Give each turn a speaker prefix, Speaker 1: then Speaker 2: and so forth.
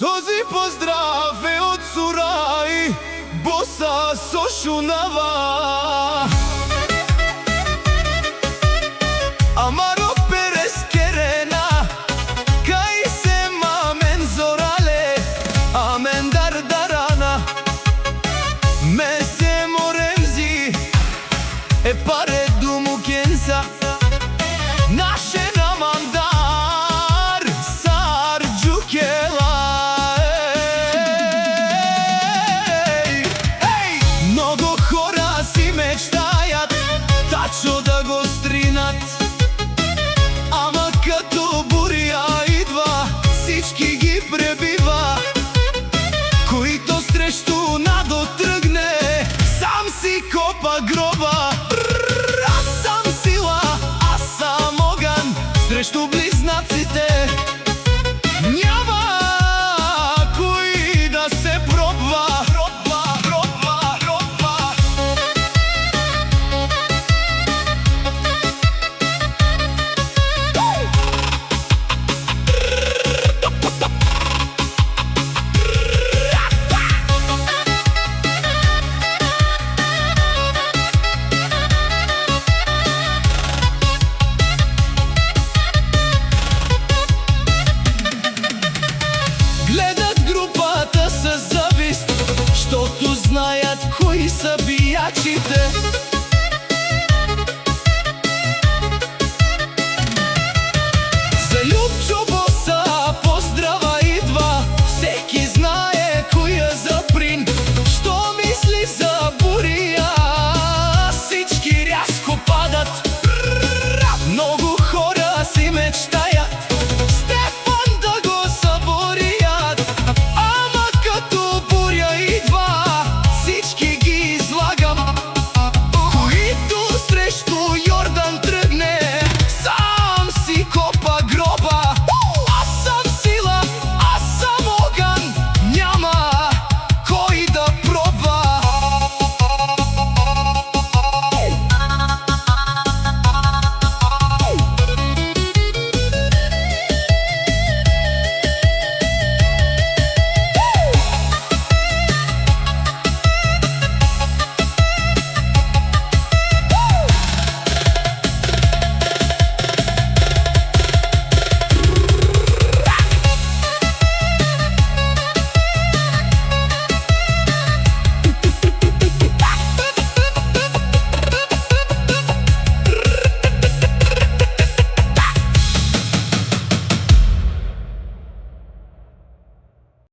Speaker 1: Този поздрав е од Сурај, боса со шунава. Амаро перес керена, кај се мамен зорале, амен дардарана. Ме се моремзи, е паре думу кенса, наше намандар, сар джукела. Много хора си мечтајат, тачо да го стринат, ама като бурја идва, всички ги пребива. Којто срешту надо тргне, сам си копа гроба. Аз сам сила, аз сам оган, срешту близнаците няма кој да се пробва.